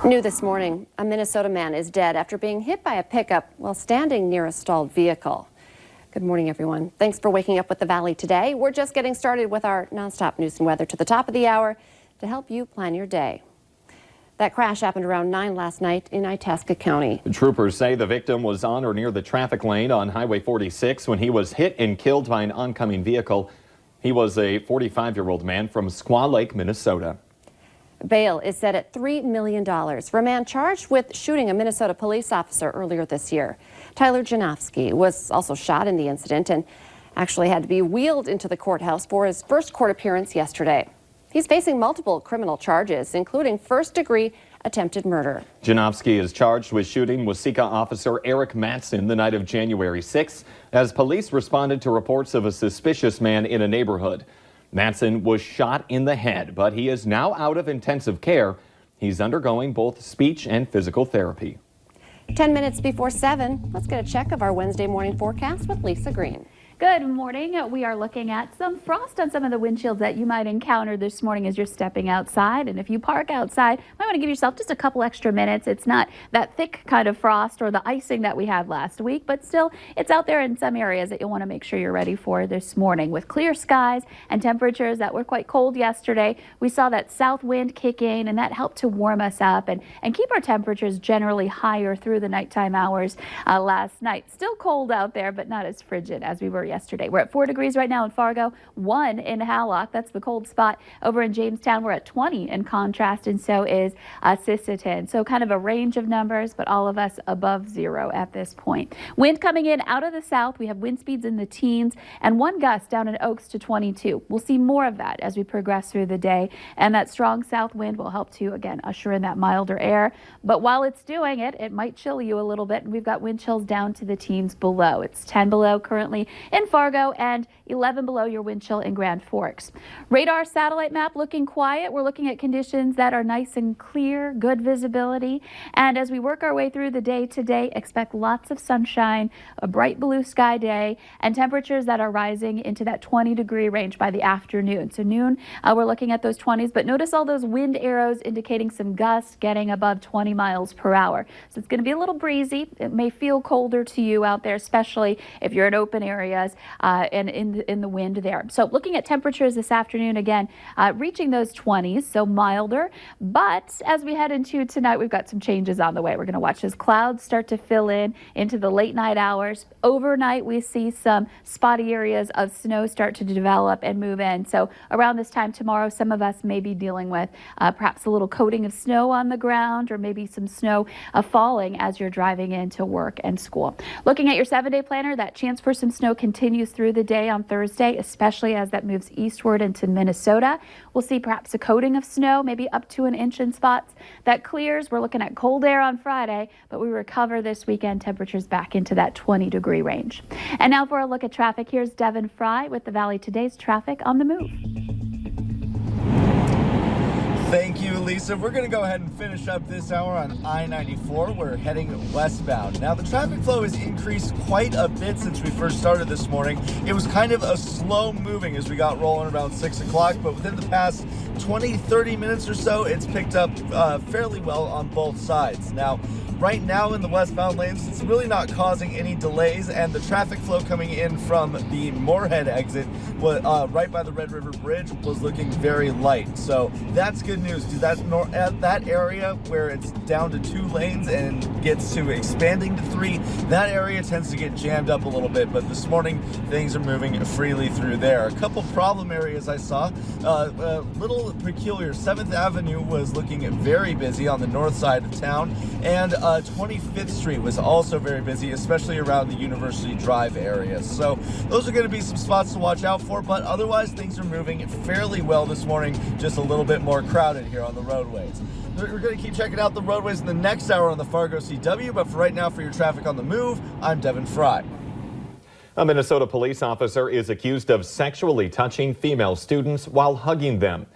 New this morning, a Minnesota man is dead after being hit by a pickup while standing near a stalled vehicle. Good morning, everyone. Thanks for waking up with the Valley today. We're just getting started with our nonstop news and weather to the top of the hour to help you plan your day. That crash happened around 9 last night in Itasca County. Troopers say the victim was on or near the traffic lane on Highway 46 when he was hit and killed by an oncoming vehicle. He was a 45-year-old man from Squaw Lake, Minnesota. Bail is set at $3 million for a man charged with shooting a Minnesota police officer earlier this year. Tyler Janofsky was also shot in the incident and actually had to be wheeled into the courthouse for his first court appearance yesterday. He's facing multiple criminal charges, including first-degree attempted murder. Janofsky is charged with shooting Waseca officer Eric Matson the night of January 6th as police responded to reports of a suspicious man in a neighborhood. Matson was shot in the head, but he is now out of intensive care. He's undergoing both speech and physical therapy. 10 minutes before 7, let's get a check of our Wednesday morning forecast with Lisa Green. Good morning. We are looking at some frost on some of the windshields that you might encounter this morning as you're stepping outside. And if you park outside, you might want to give yourself just a couple extra minutes. It's not that thick kind of frost or the icing that we had last week, but still it's out there in some areas that you'll want to make sure you're ready for this morning. With clear skies and temperatures that were quite cold yesterday, we saw that south wind kick in and that helped to warm us up and keep our temperatures generally higher through the nighttime hours last night. Still cold out there, but not as frigid as we were yesterday. We're at 4 degrees right now in Fargo, 1 in Hallock. That's the cold spot. Over in Jamestown, we're at 20 in contrast, and so is Sisseton. So kind of a range of numbers, but all of us above 0 at this point. Wind coming in out of the south. We have wind speeds in the teens and 1 gust down in Oaks to 22. We'll see more of that as we progress through the day, and that strong south wind will help to, again, usher in that milder air. But while it's doing it, it might chill you a little bit, and we've got wind chills down to the teens below. It's 10 below currently in Fargo and 11 below your wind chill in Grand Forks. Radar satellite map looking quiet. We're looking at conditions that are nice and clear, good visibility. And as we work our way through the day today, expect lots of sunshine, a bright blue sky day, and temperatures that are rising into that 20-degree range by the afternoon. So noon, we're looking at those 20s, but notice all those wind arrows indicating some gusts getting above 20 miles per hour. So it's going to be a little breezy. It may feel colder to you out there, especially if you're in open areas and in the wind there. So looking at temperatures this afternoon, again, reaching those 20s, so milder. But as we head into tonight, we've got some changes on the way. We're going to watch as clouds start to fill in into the late night hours. Overnight, we see some spotty areas of snow start to develop and move in. So around this time tomorrow, some of us may be dealing with perhaps a little coating of snow on the ground or maybe some snow falling as you're driving into work and school. Looking at your 7-day planner, that chance for some snow continues through the day on Thursday, especially as that moves eastward into Minnesota. We'll see perhaps a coating of snow, maybe up to an inch in spots. That clears. We're looking at cold air on Friday, but we recover this weekend, temperatures back into that 20-degree range. And now for a look at traffic, here's Devin Fry with the Valley Today's Traffic on the Move. Thank you, Lisa. We're going to go ahead and finish up this hour on I-94. We're heading westbound. Now, the traffic flow has increased quite a bit since we first started this morning. It was kind of a slow moving as we got rolling around 6 o'clock, but within the past 20-30 minutes or so, it's picked up fairly well on both sides. Now, right now in the westbound lanes, it's really not causing any delays, and the traffic flow coming in from the Moorhead exit right by the Red River Bridge was looking very light. So that's good news. That area where it's down to 2 lanes and gets to expanding to 3, that area tends to get jammed up a little bit, but this morning things are moving freely through there. A couple problem areas I saw, a little peculiar. 7th Avenue was looking very busy on the north side of town, and 25th Street was also very busy, especially around the University Drive area. So those are going to be some spots to watch out for, but otherwise things are moving fairly well this morning, just a little bit more crowded here on the roadways. We're going to keep checking out the roadways in the next hour on the Fargo CW, but for right now, for your traffic on the move, I'm Devin Fry. A Minnesota police officer is accused of sexually touching female students while hugging them.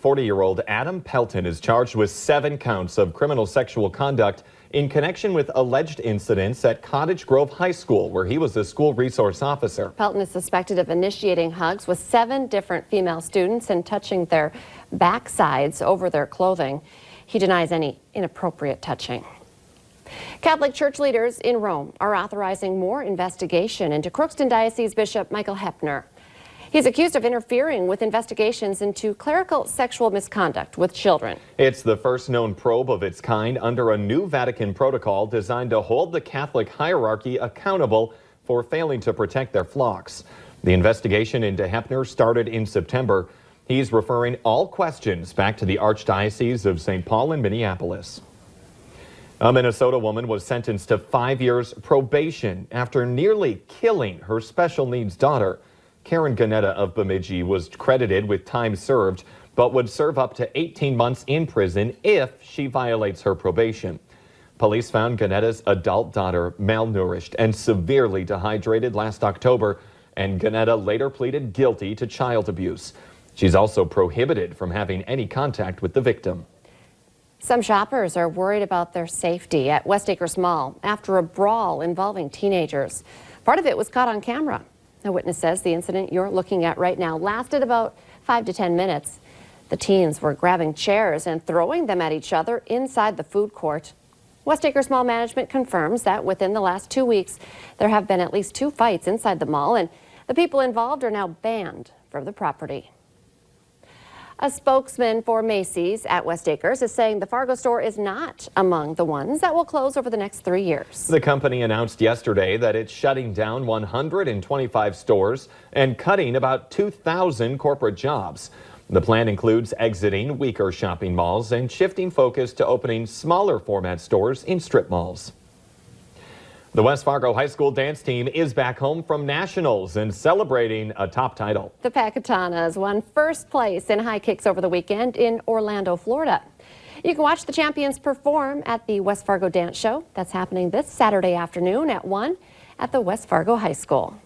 40-year-old Adam Pelton is charged with 7 counts of criminal sexual conduct in connection with alleged incidents at Cottage Grove High School, where he was a school resource officer. Pelton is suspected of initiating hugs with 7 different female students and touching their backsides over their clothing. He denies any inappropriate touching. Catholic Church leaders in Rome are authorizing more investigation into Crookston Diocese Bishop Michael Heppner. He's accused of interfering with investigations into clerical sexual misconduct with children. It's the first known probe of its kind under a new Vatican protocol designed to hold the Catholic hierarchy accountable for failing to protect their flocks. The investigation into Heppner started in September. He's referring all questions back to the Archdiocese of St. Paul in Minneapolis. A Minnesota woman was sentenced to 5 years probation after nearly killing her special needs daughter. Karen Ganetta of Bemidji was credited with time served, but would serve up to 18 months in prison if she violates her probation. Police found Ganetta's adult daughter malnourished and severely dehydrated last October, and Ganetta later pleaded guilty to child abuse. She's also prohibited from having any contact with the victim. Some shoppers are worried about their safety at West Acres Mall after a brawl involving teenagers. Part of it was caught on camera. A witness says the incident you're looking at right now lasted about 5 to 10 minutes. The teens were grabbing chairs and throwing them at each other inside the food court. West Acres Mall management confirms that within the last 2 weeks, there have been at least 2 fights inside the mall, and the people involved are now banned from the property. A spokesman for Macy's at West Acres is saying the Fargo store is not among the ones that will close over the next 3 years. The company announced yesterday that it's shutting down 125 stores and cutting about 2,000 corporate jobs. The plan includes exiting weaker shopping malls and shifting focus to opening smaller format stores in strip malls. The West Fargo High School dance team is back home from nationals and celebrating a top title. The Pacatanas won first place in high kicks over the weekend in Orlando, Florida. You can watch the champions perform at the West Fargo Dance Show. That's happening this Saturday afternoon at 1 at the West Fargo High School.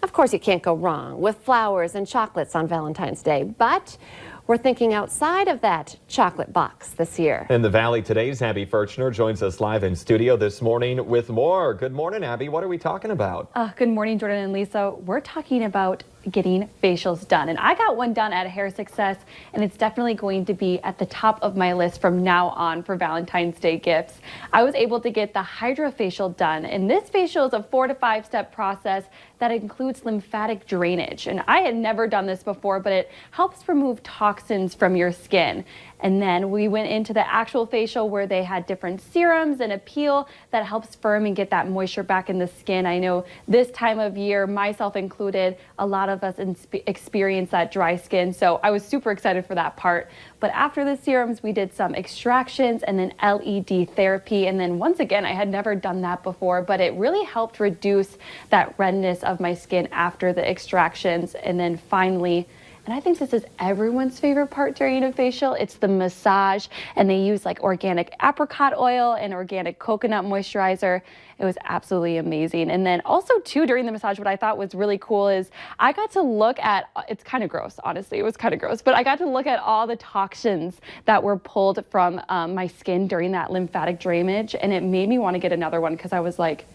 Of course, you can't go wrong with flowers and chocolates on Valentine's Day, but we're thinking outside of that chocolate box this year. In the Valley, today's Abby Furchner joins us live in studio this morning with more. Good morning, Abby. What are we talking about? Good morning, Jordan and Lisa. We're talking about getting facials done. And I got one done at Hair Success, and it's definitely going to be at the top of my list from now on for Valentine's Day gifts. I was able to get the HydraFacial done, and this facial is a 4 to 5 step process that includes lymphatic drainage. And I had never done this before, but it helps remove toxins from your skin. And then we went into the actual facial where they had different serums and a peel that helps firm and get that moisture back in the skin. I know this time of year, myself included, a lot of us experience that dry skin. So I was super excited for that part. But after the serums, we did some extractions and then LED therapy. And then once again, I had never done that before, but it really helped reduce that redness of my skin after the extractions. And then finally, and I think this is everyone's favorite part during a facial, it's the massage. And they use like organic apricot oil and organic coconut moisturizer. It was absolutely amazing. And then also too, during the massage, what I thought was really cool is I got to look at, it's kind of gross, honestly, it was kind of gross, but I got to look at all the toxins that were pulled from my skin during that lymphatic drainage. And it made me want to get another one because I was like,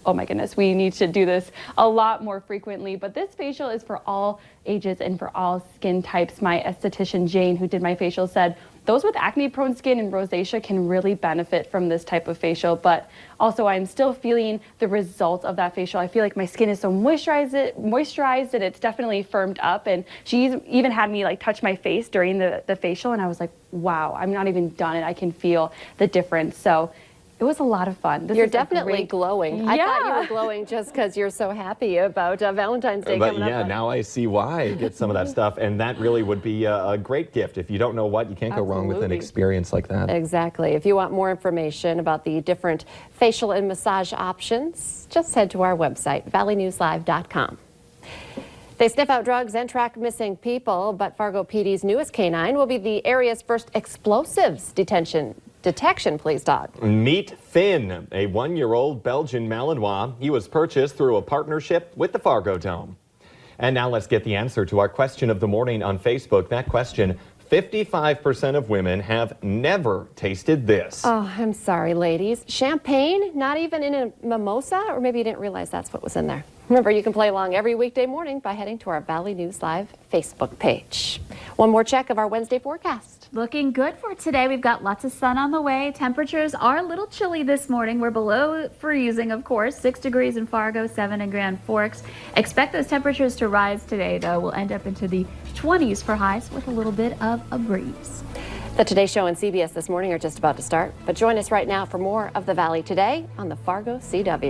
oh my goodness, we need to do this a lot more frequently. But this facial is for all ages and for all skin types. My esthetician, Jane, who did my facial, said those with acne-prone skin and rosacea can really benefit from this type of facial. But also, I'm still feeling the results of that facial. I feel like my skin is so moisturized and it's definitely firmed up. And she even had me like touch my face during the facial. And I was like, wow, I'm not even done and I can feel the difference. So it was a lot of fun. You're definitely glowing. Yeah. I thought you were glowing just because you're so happy about Valentine's Day coming up. Yeah, now I see why. Get some of that stuff. And that really would be a great gift. If you don't know what, you can't go wrong with an experience like that. Exactly. If you want more information about the different facial and massage options, just head to our website, valleynewslive.com. They sniff out drugs and track missing people, but Fargo PD's newest canine will be the area's first explosives detection police dog. Meet Finn, a 1-year-old Belgian Malinois. He was purchased through a partnership with the Fargo Dome. And now let's get the answer to our question of the morning on Facebook. That question, 55% of women have never tasted this. Oh, I'm sorry, ladies. Champagne? Not even in a mimosa? Or maybe you didn't realize that's what was in there. Remember, you can play along every weekday morning by heading to our Valley News Live Facebook page. One more check of our Wednesday forecast. Looking good for today. We've got lots of sun on the way. Temperatures are a little chilly this morning. We're below freezing, of course. 6 degrees in Fargo, 7 in Grand Forks. Expect those temperatures to rise today, though. We'll end up into the 20s for highs with a little bit of a breeze. The Today Show and CBS This Morning are just about to start, but join us right now for more of the Valley Today on the Fargo CW.